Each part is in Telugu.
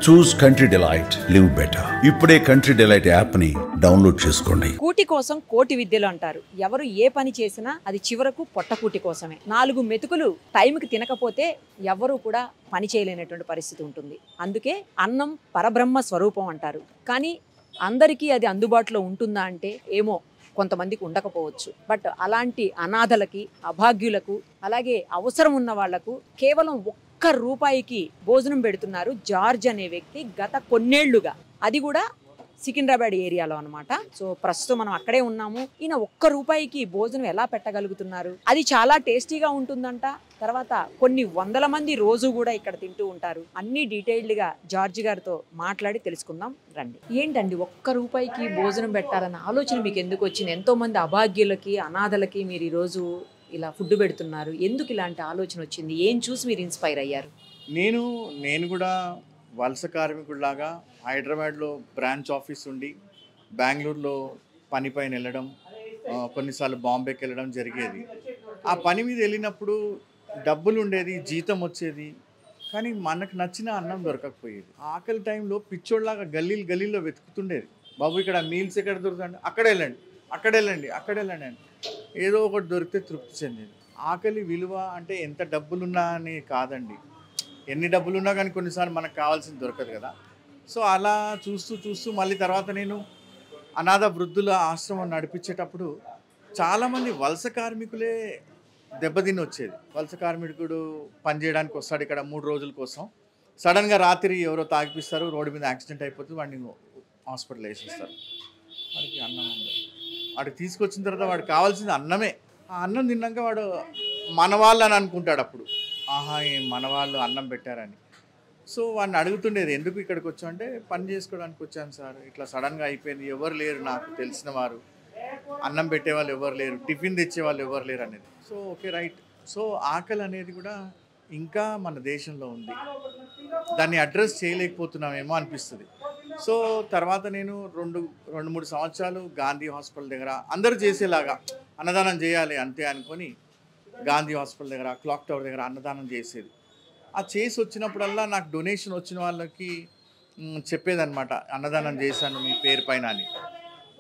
చూస్ కంట్రీ డిలైట్, లివ్ బెటర్. ఇప్పుడే కంట్రీ డిలైట్ యాప్ ని డౌన్లోడ్ చేసుకోండి. కూటి కోసం కోటి విద్యలు అంటారు. ఎవరు ఏ పని చేసినా అది చివరకు పొట్టకూటి కోసమే. 4 మెతుకులు టైంకి తినకపోతే ఎవరు కూడా పని చేయలేనటువంటి పరిస్థితి ఉంటుంది. అందుకే అన్నం పరబ్రహ్మ స్వరూపం అంటారు. కానీ అందరికీ అది అందుబాటులో ఉంటుందా అంటే ఏమో, కొంతమందికి ఉండకపోవచ్చు. బట్ అలాంటి అనాథలకి, అభాగ్యులకు, అలాగే అవసరం ఉన్న వాళ్లకు కేవలం ₹1 భోజనం పెడుతున్నారు జార్జ్ అనే వ్యక్తి గత కొన్నేళ్లుగా. అది కూడా సికింద్రాబాద్ ఏరియాలో అనమాట. సో ప్రస్తుతం మనం అక్కడే ఉన్నాము. ఈయన ₹1 భోజనం ఎలా పెట్టగలుగుతున్నారు? అది చాలా టేస్టీగా ఉంటుందంట. తర్వాత కొన్ని వందల మంది రోజు కూడా ఇక్కడ తింటూ ఉంటారు. అన్ని డీటెయిల్డ్ గా జార్జ్ గారితో మాట్లాడి తెలుసుకుందాం రండి. ఏంటండి ₹1 భోజనం పెట్టాలన్న ఆలోచన మీకు ఎందుకు వచ్చింది? ఎంతో మంది అభాగ్యులకి, అనాథలకి మీరు ఈరోజు ఇలా ఫుడ్ పెడుతున్నారు. ఎందుకు ఇలాంటి ఆలోచన వచ్చింది? ఏం చూసి మీరు ఇన్స్పైర్ అయ్యారు? నేను కూడా వలస కార్మికుడిలాగా హైదరాబాద్లో బ్రాంచ్ ఆఫీస్ ఉండి బెంగళూరులో పని పైన వెళ్ళడం, కొన్నిసార్లు బాంబేకి వెళ్ళడం జరిగేది. ఆ పని మీద వెళ్ళినప్పుడు డబ్బులు ఉండేది, జీతం వచ్చేది, కానీ మనకు నచ్చిన అన్నం దొరకకపోయేది. ఆకలి టైంలో పిచ్చోళ్ళలాగా గల్లీల్లో వెతుకుతుండేది. బాబు ఇక్కడ మీల్స్ ఎక్కడ దొరుకుతాయండి, అక్కడ వెళ్ళండి అని ఏదో ఒకటి దొరికితే తృప్తి చెందేది. ఆకలి విలువ అంటే ఎంత డబ్బులున్నా అని కాదండి, ఎన్ని డబ్బులున్నా కానీ కొన్నిసార్లు మనకు కావాల్సింది దొరకదు కదా. సో అలా చూస్తూ మళ్ళీ తర్వాత నేను అనాథ వృద్ధుల ఆశ్రమం నడిపించేటప్పుడు చాలామంది వలస కార్మికులే దెబ్బతిని వచ్చేది. వలస కార్మికుడు పనిచేయడానికి వస్తాడు ఇక్కడ 3 రోజుల కోసం. సడన్గా రాత్రి ఎవరో తాగిపిస్తారు, రోడ్డు మీద యాక్సిడెంట్ అయిపోతుంది, వాడిని హాస్పిటల్ వేసేస్తారు. వాడికి అన్నం ఉండదు. వాడికి తీసుకొచ్చిన తర్వాత వాడికి కావాల్సింది అన్నమే. ఆ అన్నం తిన్నాక వాడు మనవాళ్ళు అని అనుకుంటాడు. అప్పుడు ఆహా, మన వాళ్ళు అన్నం పెట్టారని. సో వాడిని అడుగుతుండేది, ఎందుకు ఇక్కడికి వచ్చావు అంటే, పని చేసుకోవడానికి వచ్చాను సార్, ఇట్లా సడన్గా అయిపోయింది, ఎవరు లేరు నాకు తెలిసిన వారు, అన్నం పెట్టేవాళ్ళు ఎవరు లేరు, టిఫిన్ తెచ్చేవాళ్ళు ఎవరు లేరు అనేది. So okay right. సో ఆకలి అనేది కూడా ఇంకా మన దేశంలో ఉంది, దాన్ని అడ్రస్ చేయలేకపోతున్నామేమో అనిపిస్తుంది. సో తర్వాత నేను 2-3 సంవత్సరాలు గాంధీ హాస్పిటల్ దగ్గర అందరూ చేసేలాగా అన్నదానం చేయాలి అంతే అనుకొని గాంధీ హాస్పిటల్ దగ్గర, క్లాక్ టవర్ దగ్గర అన్నదానం చేసేది. ఆ చేసి వచ్చినప్పుడల్లా నాకు డొనేషన్ వచ్చిన వాళ్ళకి చెప్పేదన్నమాట, అన్నదానం చేశాను మీ పేరు పైన అని.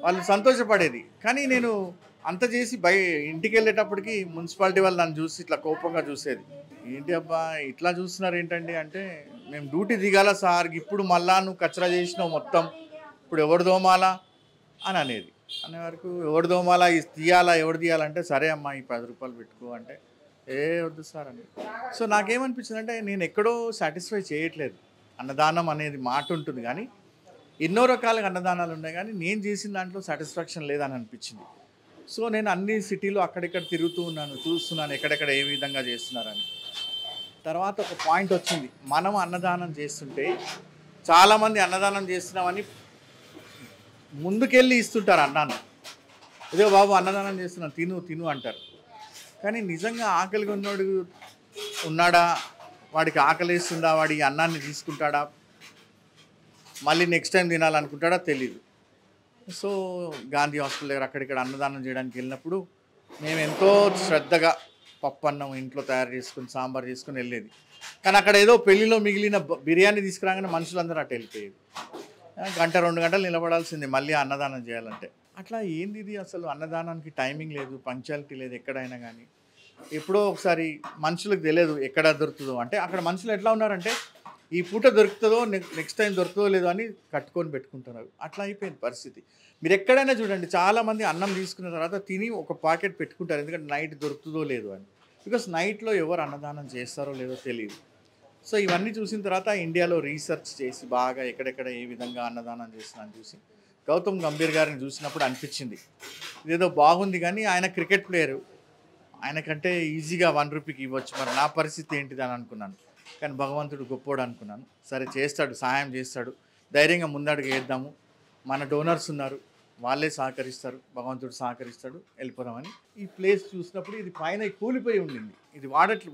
వాళ్ళు సంతోషపడేది. కానీ నేను అంత చేసి ఇంటికి వెళ్ళేటప్పటికి మున్సిపాలిటీ వాళ్ళు నన్ను చూసి ఇట్లా కోపంగా చూసేది. ఏంటి అబ్బా ఇట్లా చూస్తున్నారు ఏంటండి అంటే, మేము డ్యూటీ దిగాల సార్, ఇప్పుడు మళ్ళా నువ్వు కచరా చేసినావు మొత్తం, ఇప్పుడు ఎవడు దోమాలా అని అనేది. అనే వరకు ఎవడు దోమాలా, తీయాలా, ఎవడు తీయాలంటే సరే అమ్మా ఈ ₹10 పెట్టుకో అంటే, వద్దు సార్ అని. సో నాకేమనిపించింది అంటే, నేను ఎక్కడో సాటిస్ఫై చేయట్లేదు. అన్నదానం అనేది మాట ఉంటుంది కానీ ఎన్నో రకాలుగా అన్నదానాలు ఉన్నాయి, కానీ నేను చేసిన దాంట్లో సాటిస్ఫాక్షన్ లేదని అనిపించింది. సో నేను అన్ని సిటీలో అక్కడిక్కడ తిరుగుతూ ఉన్నాను, చూస్తున్నాను ఎక్కడెక్కడ ఏ విధంగా చేస్తున్నారని. తర్వాత ఒక పాయింట్ వచ్చింది, మనం అన్నదానం చేస్తుంటే చాలామంది అన్నదానం చేస్తున్నామని ముందుకెళ్ళి ఇస్తుంటారు అన్నాను. ఇదే బాబు అన్నదానం చేస్తున్నాను, తిను అంటారు. కానీ నిజంగా ఆకలిగా ఉన్నోడు ఉన్నాడా, వాడికి ఆకలిస్తుందా, వాడి అన్నాన్ని తీసుకుంటాడా, మళ్ళీ నెక్స్ట్ టైం తినాలనుకుంటాడా తెలీదు. సో గాంధీ హాస్పిటల్ దగ్గర అక్కడిక్కడ అన్నదానం చేయడానికి వెళ్ళినప్పుడు మేము ఎంతో శ్రద్ధగా పప్పు అన్నం ఇంట్లో తయారు చేసుకుని, సాంబార్ చేసుకుని వెళ్ళేది. కానీ అక్కడ ఏదో పెళ్లిలో మిగిలిన బిర్యానీ తీసుకురాగానే మనుషులందరూ అటు వెళ్ళిపోయేది. 1-2 గంటలు నిలబడాల్సింది మళ్ళీ అన్నదానం చేయాలంటే. అట్లా ఏంది ఇది అసలు, అన్నదానానికి టైమింగ్ లేదు, పంక్చువాలిటీ లేదు ఎక్కడైనా కానీ. ఎప్పుడో ఒకసారి మనుషులకు తెలియదు ఎక్కడ దొరుకుతుందో. అంటే అక్కడ మనుషులు ఎట్లా ఉన్నారంటే, ఈ పూట దొరుకుతుందో నెక్స్ట్ టైం దొరుకుతుందో లేదో అని కట్టుకొని పెట్టుకుంటున్నారు. అట్లా అయిపోయింది పరిస్థితి. మీరు ఎక్కడైనా చూడండి, చాలామంది అన్నం తీసుకున్న తర్వాత తిని ఒక పాకెట్ పెట్టుకుంటారు, ఎందుకంటే నైట్ దొరుకుతుందో లేదో అని. బికాస్ నైట్లో ఎవరు అన్నదానం చేస్తారో లేదో తెలియదు. సో ఇవన్నీ చూసిన తర్వాత ఇండియాలో రీసెర్చ్ చేసి బాగా ఎక్కడెక్కడ ఏ విధంగా అన్నదానం చేస్తున్నాను చూసి గౌతమ్ గంభీర్ గారిని చూసినప్పుడు అనిపించింది, ఇదేదో బాగుంది. కానీ ఆయన క్రికెట్ ప్లేయరు, ఆయనకంటే ఈజీగా ₹1 ఇవ్వచ్చు, మరి నా పరిస్థితి ఏంటిది అని అనుకున్నాను. కానీ భగవంతుడు గొప్పోడు అనుకున్నాను. సరే చేస్తాడు, సహాయం చేస్తాడు, ధైర్యంగా ముందడుగు వేద్దాము, మన డోనర్స్ ఉన్నారు, వాళ్ళే సహకరిస్తారు, భగవంతుడు సహకరిస్తాడు, వెళ్ళిపోదామని. ఈ ప్లేస్ చూసినప్పుడు ఇది పైన కూలిపోయి ఉండింది, ఇది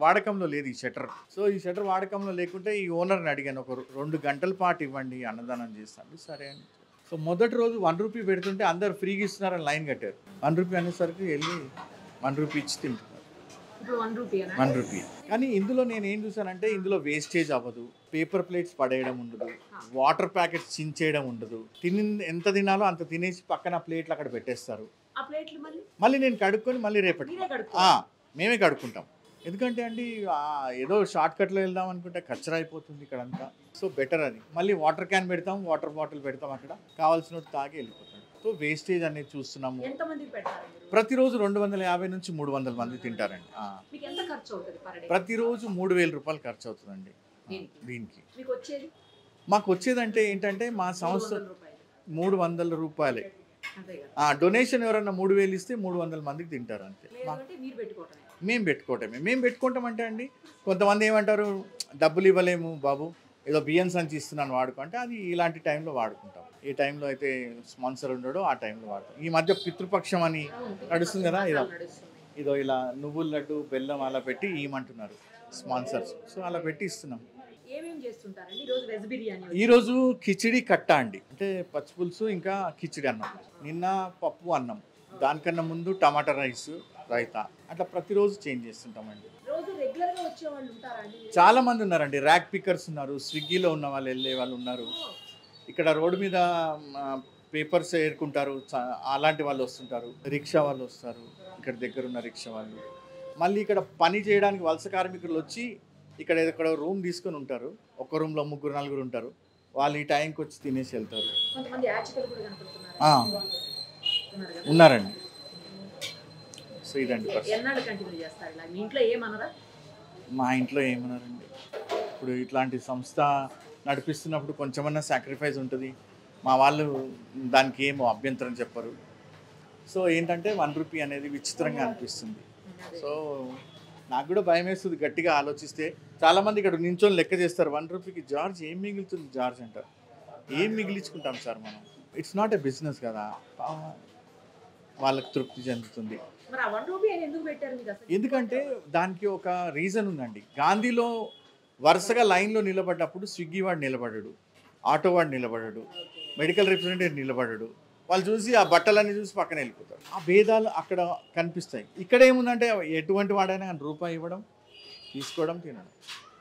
వాడకంలో లేదు ఈ షటర్. సో ఈ షటర్ వాడకంలో లేకుంటే ఈ ఓనర్ని అడిగాను, ఒక 2 గంటల పాటు ఇవ్వండి అన్నదానం చేస్తాను, సరే అని. సో మొదటి రోజు ₹1 పెడుతుంటే అందరు ఫ్రీగా ఇస్తున్నారని లైన్ కట్టారు. ₹1 అనేసరికి వెళ్ళి ₹1 ఇచ్చి తింటున్నారు. ₹1 కానీ ఇందులో నేను ఏం చూసానంటే, ఇందులో వేస్టేజ్ అవ్వదు, పేపర్ ప్లేట్స్ పడేయడం ఉండదు, వాటర్ ప్యాకెట్స్ చించేయడం ఉండదు. ఎంత తినాలో అంత తినేసి పక్కన ప్లేట్లు అక్కడ పెట్టేస్తారు. మళ్ళీ నేను కడుక్కొని మళ్ళీ రేపటి మేమే కడుక్కుంటాం. ఎందుకంటే అండి ఏదో షార్ట్ కట్లో వెళ్దాం అనుకుంటే కచ్చరా అయిపోతుంది ఇక్కడంతా. సో బెటర్ అది. మళ్ళీ వాటర్ క్యాన్ పెడతాం, వాటర్ బాటిల్ పెడతాం, అక్కడ కావాల్సినట్టు తాగి వెళ్ళిపోతాం. సో వేస్టేజ్ అనేది చూస్తున్నాము. ప్రతిరోజు 250 నుంచి 300 మంది తింటారండి. ప్రతిరోజు 3000 రూపాయలు ఖర్చు అవుతుందండి దీనికి. మాకు వచ్చేదంటే ఏంటంటే మా సంస్థ 300 రూపాయలే. డొనేషన్ ఎవరన్నా 3000 ఇస్తే 300 మందికి తింటారు అంతే. మేము పెట్టుకుంటాం అంటే అండి కొంతమంది ఏమంటారు, డబ్బులు ఇవ్వలేము బాబు, ఏదో బియ్యం సంచి ఇస్తున్నాను వాడుకో అంటే, అది ఇలాంటి టైంలో వాడుకుంటాం. ఏ టైంలో అయితే స్పాన్సర్ ఉండడో ఆ టైంలో వాడతాం. ఈ మధ్య పితృపక్షం అని నడుస్తుంది కదా, ఇదో ఇలా నువ్వుల లడ్డు బెల్లం అలా పెట్టి ఇవ్వమంటున్నారు స్పాన్సర్స్. సో అలా పెట్టి ఇస్తున్నాం. ఈరోజు కిచిడి కట్ట అండి, అంటే పచ్చి పులుసు ఇంకా కిచిడి అన్నం. నిన్న పప్పు అన్నం, దానికన్నా ముందు టమాటా రైస్, రైతా, అట్లా ప్రతిరోజు చేంజ్ చేస్తుంటామండి. చాలా మంది ఉన్నారండి, ర్యాక్ పికర్స్ ఉన్నారు, స్విగ్గీలో ఉన్న వాళ్ళు వెళ్ళే వాళ్ళు ఉన్నారు, ఇక్కడ రోడ్డు మీద పేపర్స్ ఏరుకుంటారు అలాంటి వాళ్ళు వస్తుంటారు, రిక్షా వాళ్ళు వస్తారు, ఇక్కడ దగ్గర ఉన్న రిక్షా వాళ్ళు. మళ్ళీ ఇక్కడ పని చేయడానికి వలస కార్మికులు వచ్చి ఇక్కడ రూమ్ తీసుకొని ఉంటారు, ఒక రూమ్లో 3-4 ఉంటారు, వాళ్ళు ఈ టైంకి వచ్చి తినేసి వెళ్తారు. ఉన్నారండి. సో ఇదండి మా ఇంట్లో ఏమన్నారండి, ఇప్పుడు ఇట్లాంటి సంస్థ నడిపిస్తున్నప్పుడు కొంచెమన్నా సాక్రిఫైస్ ఉంటుంది. మా వాళ్ళు దానికి ఏమో అభ్యంతరం చెప్పరు. సో ఏంటంటే 1 రూపీ అనేది విచిత్రంగా అనిపిస్తుంది. సో నాకు కూడా భయం వేస్తుంది గట్టిగా ఆలోచిస్తే. చాలామంది ఇక్కడ నించొని లెక్క చేస్తారు, 1 రూపీకి జార్జ్ ఏం మిగులుతుంది జార్జ్ అంటారు. ఏం మిగిలించుకుంటాం సార్ మనం, ఇట్స్ నాట్ ఏ బిజినెస్ కదా, వాళ్ళకి తృప్తి చెందుతుంది. ఎందుకంటే దానికి ఒక రీజన్ ఉందండి. గాంధీలో వరుసగా లైన్లో నిలబడ్డప్పుడు స్విగ్గీ వాడు నిలబడ్డాడు, ఆటో వాడు నిలబడ్డాడు, మెడికల్ రిప్రజెంటేటివ్ నిలబడ్డాడు. వాళ్ళు చూసి ఆ బట్టలన్నీ చూసి పక్కన వెళ్ళిపోతారు. ఆ భేదాలు అక్కడ కనిపిస్తాయి. ఇక్కడ ఏముందంటే ఎటువంటి వాడైనా రూపాయి ఇవ్వడం, తీసుకోవడం, తినడం,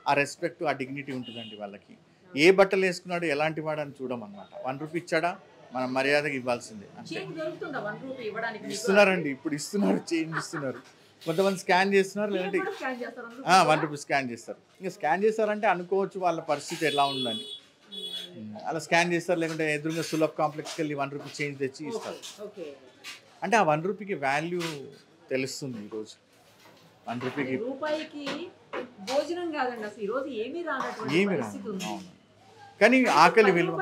ఆ రెస్పెక్ట్, ఆ డిగ్నిటీ ఉంటుందండి వాళ్ళకి. ఏ బట్టలు వేసుకున్నాడు, ఎలాంటి వాడని చూడమన్నమాట. 1 రూపీ ఇచ్చాడా మనం మర్యాదగా ఇవ్వాల్సిందే. ఇస్తున్నారండి, ఇప్పుడు ఇస్తున్నారు, చేంజ్ ఇస్తున్నారు. కొంతమంది స్కాన్ చేస్తున్నారు, లేదంటే 1 రూపీ స్కాన్ చేస్తారు. ఇంకా స్కాన్ చేస్తారంటే అనుకోవచ్చు వాళ్ళ పరిస్థితి ఎలా ఉందని. అలా స్కాన్ చేస్తారు, లేకుంటే ఎదురుగా సులభ్ కాంప్లెక్స్కి వెళ్ళి 1 రూపీ చేంజ్ తెచ్చి ఇస్తారు. అంటే ఆ 1 రూపీకి వాల్యూ తెలుస్తుంది. ఈరోజు 1 రూపీకి ఏమి రాదు, కానీ ఆకలి విలువ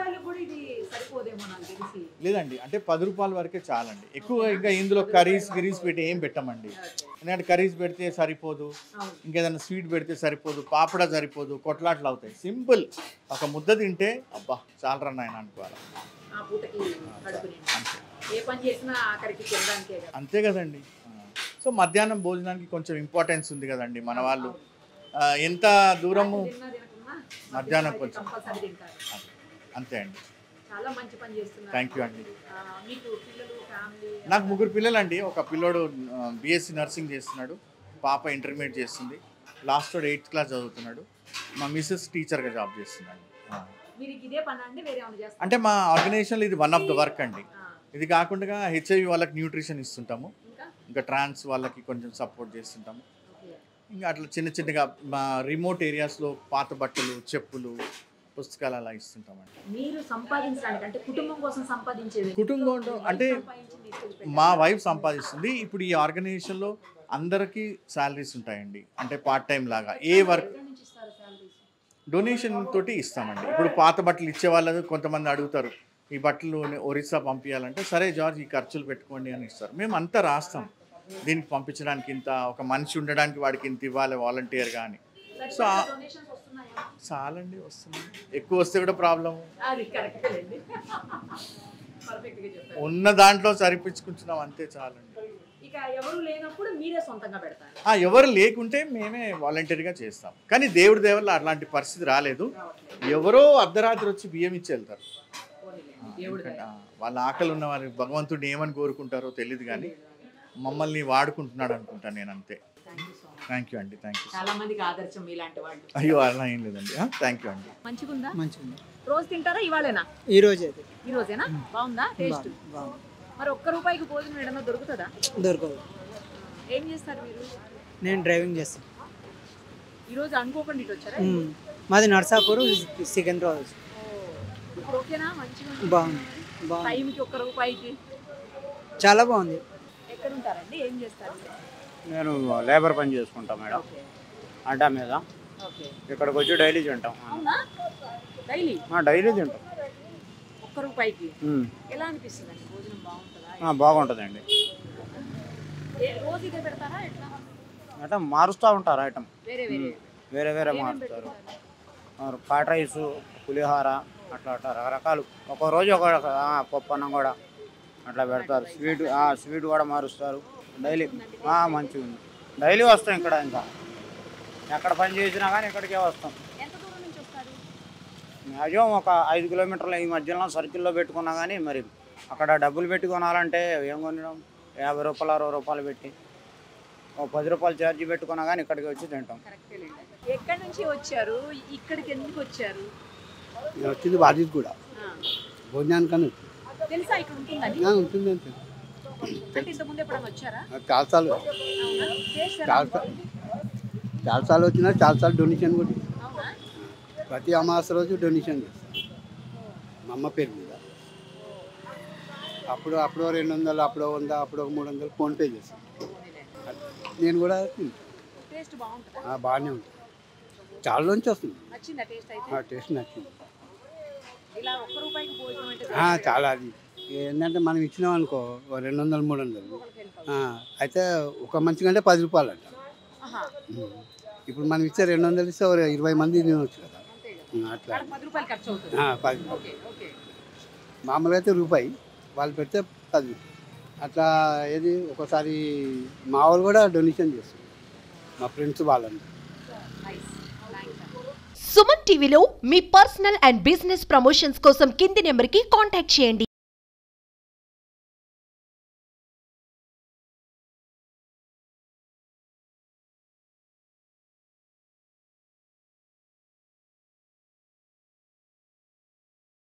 లేదండి. అంటే 10 రూపాయల వరకే చాలండి. ఎక్కువ ఇంకా ఇందులో కర్రీస్ పెట్టి ఏం పెట్టమండి. ఎందుకంటే కర్రీస్ పెడితే సరిపోదు, ఇంకేదైనా స్వీట్ పెడితే సరిపోదు, పాపడా సరిపోదు, కొట్లాట్లు అవుతాయి. సింపుల్ ఒక ముద్ద తింటే అబ్బా చాలరా నాయన అనుకోవాలి. అంతే కదండి. సో మధ్యాహ్నం భోజనానికి కొంచెం ఇంపార్టెన్స్ ఉంది కదండి. మన వాళ్ళు ఎంత దూరము మధ్యాహ్నం కొంచెం అంతే అండి. థ్యాంక్ యూ అండి. నాకు 3 పిల్లలు అండి. ఒక పిల్లోడు BSc నర్సింగ్ చేస్తున్నాడు, పాప ఇంటర్మీడియట్ చేస్తుంది, లాస్ట్ 8th క్లాస్ చదువుతున్నాడు. మా మిస్సెస్ టీచర్గా జాబ్ చేస్తున్నాడు. అంటే మా ఆర్గనైజేషన్లో ఇది 1 ఆఫ్ ద వర్క్ అండి. ఇది కాకుండా HIV వాళ్ళకి న్యూట్రిషన్ ఇస్తుంటాము, ఇంకా ట్రాన్స్ వాళ్ళకి కొంచెం సపోర్ట్ చేస్తుంటాము. ఇంకా అట్లా చిన్నగా మా రిమోట్ ఏరియాస్లో పాత బట్టలు, చెప్పులు, పుస్తకాలు అలా ఇస్తుంటామండి. మీరు సంపాదించడానికి అంటే కుటుంబం కోసం సంపాదించేది, కుటుంబం అంటే మా వైఫ్ సంపాదిస్తుంది. ఇప్పుడు ఈ ఆర్గనైజేషన్లో అందరికీ శాలరీస్ ఉంటాయండి. అంటే పార్ట్ టైం లాగా ఏ వర్క్ డొనేషన్ తోటి ఇస్తామండి. ఇప్పుడు పాత బట్టలు ఇచ్చే వాళ్ళు కొంతమంది అడుగుతారు, ఈ బట్టలు ఒరిస్సా పంపించాలంటే సరే జార్జ్ ఈ ఖర్చులు పెట్టుకోండి అని ఇస్తారు. మేము అంతా రాస్తాం, దీనికి పంపించడానికి ఇంత, ఒక మనిషి ఉండడానికి వాడికి ఇంత ఇవ్వాలి వాలంటీర్గా అని. సో చాలండి, వస్తుంది. ఎక్కువ వస్తే కూడా ప్రాబ్లం, ఉన్న దాంట్లో సరిపించుకుంటున్నాం అంతే, చాలండి. ఎవరు లేకుంటే మేమే వాలంటీర్గా చేస్తాం. కానీ దేవుడి దేవల్ల అలాంటి పరిస్థితి రాలేదు. ఎవరో అర్ధరాత్రి వచ్చి బియ్యం ఇచ్చి వెళ్తారు. వాళ్ళ ఆకలి ఉన్న వారికి భగవంతుడిని ఏమని కోరుకుంటారో తెలియదు, కానీ మమ్మల్ని వాడుకుంటున్నాడు అనుకుంటాను నేను, అంతే. థ్యాంక్ యూ అండి, థ్యాంక్ యూ. చాలా మందికి ఆదర్శం మీలాంటి వాళ్ళు. అయ్యో అలా ఏం లేదండి, థ్యాంక్ యూ అండి. మంచిగుందా? మంచిగా రోజు తింటారా? ఇవాళేనా? ఈ రోజు అయితే ఈ రోజేనా? బాగుందా టేస్ట్? బాగుంది. మరి ₹1 భోజనం ఏదైనా దొరుకుతుందా? దొరకదు. ఏం చేస్తారు మీరు? నేను డ్రైవింగ్ చేస్తాను. ఈరోజు అనుకోకుండా ఇటు వచ్చారా? మాది నర్సాపూర్, సికింద్రాబాద్. ఇప్పుడు ఓకేనా? మంచిగా బాగుంది, బాగుంది, టైంకి ₹1 చాలా బాగుంది. ఎక్కడ ఉంటారండి? ఏం చేస్తారు? నేను లేబర్ పని చేసుకుంటాం మేడం, అడ్డా మీద. ఓకే. ఇక్కడికి వచ్చి డైలీ తింటాం. అవునా? డైలీ డైలీ తింటాం. ₹1 ఎలా అనిపిస్తుందండి? భోజనం బాగుంటుందా? బాగుంటుందండి. రోజు ఇదే పెడతారా ఎట్లా? అంటే మారుస్తూ ఉంటారు ఐటమ్, వేరే వేరే వేరే వేరే మారుస్తారు. కాట్ రైసు, పులిహోర అట్లా అట్లా రకరకాలు. ఒక రోజు ఒక పప్పు అన్నం కూడా అట్లా పెడతారు. స్వీట్ కూడా మారుస్తారు డైలీ. మంచిగా ఉంది. డైలీ వస్తాం ఇక్కడ, ఇంకా ఎక్కడ పని చేసినా కానీ ఇక్కడికే వస్తాం. ఎంత దూరం నుంచి వస్తారు? మ్యాక్సిమం ఒక 5 కిలోమీటర్లు ఈ మధ్యలో సర్కిల్లో పెట్టుకున్నా కానీ మరి అక్కడ డబ్బులు పెట్టి కొనాలంటే ఏం కొనడం, ₹50 ₹60 పెట్టి ఒక ₹10 ఛార్జీ పెట్టుకున్నా కానీ ఇక్కడికి వచ్చి తింటాం. ఎక్కడి నుంచి వచ్చారు? ఇక్కడికి ఎందుకు వచ్చారు? వచ్చింది బాధ్యత కూడా భోజనానికన్నా తెలుసా ఇక్కడ ఉంటుందని? ఉంటుంది అంతే. అంటే ఇంతకుముందు ఎప్పుడైనా వచ్చారా? చాలాసార్లు అవునా? టేస్ట్ ఎలా ఉంది? చాలాసార్లు వచ్చినా చాలాసార్లు డొనేషన్ కూడా అవునా? ప్రతి అమావాస్య రోజు డొనేషన్ చేస్తాను మా అమ్మ పేరు మీద. అప్పుడు 200, అప్పుడు 100, అప్పుడు 300 ఫోన్పే చేస్తాను. నేను కూడా టేస్ట్ బాగుంటుందా? బాగానే ఉంటుంది. చాలా నుంచి వస్తుంది. నచ్చిందా టేస్ట్ అయితే? టేస్ట్ నచ్చింది. ఇలా ₹1 భోజనం అంటే చాలా. అది ఏంటంటే మనం ఇచ్చినాం అనుకో 200, 300. అయితే ఒక మంచిగా అంటే ₹10 అంట. ఇప్పుడు మనం ఇచ్చే 200 ఇస్తే 20 మంది తినవచ్చు కదా. అట్లా ₹10 ఖర్చు అవుతుంది. 10. Okay okay. మామూలుగా అయితే ₹1, వాళ్ళు పెడితే 10. అట్లా ఏది ఒకసారి మా వాళ్ళు కూడా డొనేషన్ చేస్తారు, మా ఫ్రెండ్స్ వాళ్ళని. సుమన్ టీవీలో మీ పర్సనల్ అండ్ బిజినెస్ ప్రమోషన్స్ కోసం కింది నెంబర్కి కాంటాక్ట్ చేయండి.